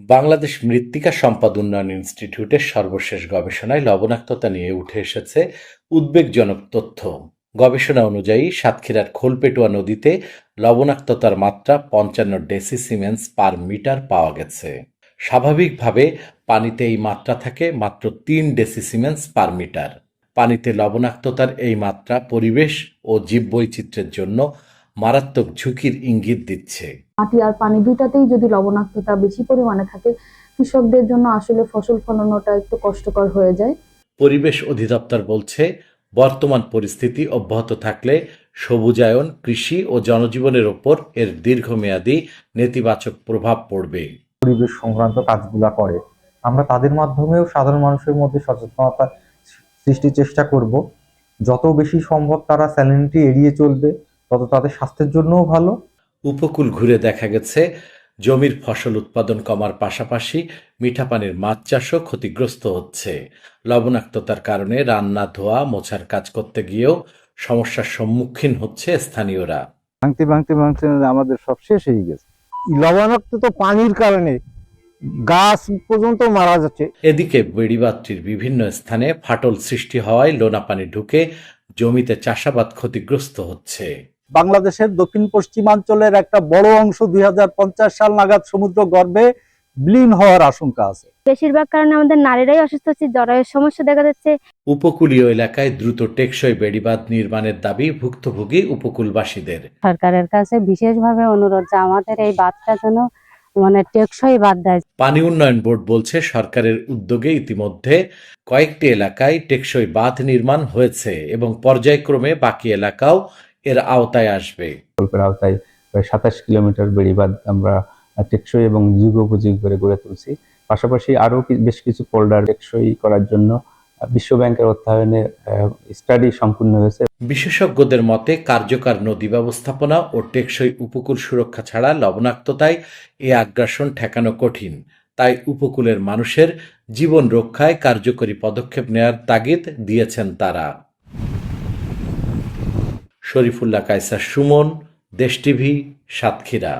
বাংলাদেশ মৃত্তিকা সম্পদ উন্নয়ন ইনস্টিটিউটের সর্বশেষ গবেষণায় লবণাক্ততা নিয়ে উঠে এসেছে উদ্বেগজনক তথ্য। গবেষণা অনুযায়ী সাতক্ষীরার খোলপেটুয়া নদীতে লবণাক্ততার মাত্রা ৫৫ ডেসিসিমেন্স পার মিটার পাওয়া গেছে। স্বাভাবিকভাবে পানিতে এই মাত্রা থাকে মাত্র ৩ ডেসিসিমেন্স পার মিটার। পানিতে লবণাক্ততার এই মাত্রা পরিবেশ ও জীববৈচিত্র্যের জন্য মারাত্মক ঝুঁকির ইঙ্গিত দিচ্ছে। মাটি আর পানি দুইটাতেই যদি লবণাক্ততা বেশি পরিমাণে থাকে, কৃষকদের জন্য আসলে ফসল ফলানোটা একটু কষ্টকর হয়ে যায়। পরিবেশ অধিদপ্তর বলছে, বর্তমান পরিস্থিতি অব্যাহত থাকলে সবুজায়ন, কৃষি ও জনজীবনের ওপর এর দীর্ঘমেয়াদী নেতিবাচক প্রভাব পড়বে। পরিবেশ সংক্রান্ত কাজগুলা করে, আমরা তাদের মাধ্যমেও সাধারণ মানুষের মধ্যে সচেতনতা সৃষ্টির চেষ্টা করব। যত বেশি সম্ভব তারা স্যালিনিটি এড়িয়ে চলবে, তত তাদের স্বাস্থ্যের জন্যও ভালো। উপকূল ঘুরে দেখা গেছে, জমির ফসল উৎপাদন কমার পাশাপাশি মিঠা পানির মাছ চাষও ক্ষতিগ্রস্ত হচ্ছে। লবণাক্ততার কারণে রান্না, ধোয়া, মোছার কাজ করতে গিয়েও সমস্যার সম্মুখীন হচ্ছে স্থানীয়রা। ভাঙতে ভাঙতে ভাঙতে আমাদের সব শেষ হয়ে গেছে। লবণাক্ত তো পানির কারণে গাছ পর্যন্ত মারা যাচ্ছে। এদিকে বেড়িবাঁধটির বিভিন্ন স্থানে ফাটল সৃষ্টি হওয়ায় লোনা পানি ঢুকে জমিতে চাষাবাদ ক্ষতিগ্রস্ত হচ্ছে। বাংলাদেশের দক্ষিণ পশ্চিমাঞ্চলের একটা বড় অংশ 2050 সাল নাগাদ সমুদ্র গর্ভে বিলীন হওয়ার আশঙ্কা আছে। বেশিরভাগ কারণে আমাদের নারীরাই অসুস্থ হচ্ছে, জরায়ুর সমস্যা দেখা যাচ্ছে। উপকূলীয় এলাকায় দ্রুত টেকসই বেড়িবাঁধ নির্মাণের দাবি ভুক্তভোগী উপকূলবাসীদের। সরকারের কাছে বিশেষভাবে অনুরোধ যে আমাদের এই বাঁধটা যেন টেকসই বাঁধ দেয়। পানি উন্নয়ন বোর্ড বলছে, সরকারের উদ্যোগে ইতিমধ্যে কয়েকটি এলাকায় টেকসই বাঁধ নির্মাণ হয়েছে এবং পর্যায়ক্রমে বাকি এলাকাও এর আওতায় আসবে। প্রকল্পের আওতায় প্রায় ২৭ কিলোমিটার বেড়িবাঁধ আমরা টেকসই এবং যুগোপযোগী করে গড়ে তুলছি। পাশাপাশি আরো বেশ কিছু পোল্ডার টেকসই করার জন্য বিশ্ব ব্যাংকের অর্থায়নে স্টাডি সম্পূর্ণ হয়েছে। বিশেষজ্ঞদের মতে, কার্যকর নদী ব্যবস্থাপনা ও টেকসই উপকূল সুরক্ষা ছাড়া লবণাক্ততায় এ আগ্রাসন ঠেকানো কঠিন। তাই উপকূলের মানুষের জীবন রক্ষায় কার্যকরী পদক্ষেপ নেওয়ার তাগিদ দিয়েছেন তারা। শরীফুল্লাহ কায়সার সুমন, দেশ টিভি, সাতক্ষীরা।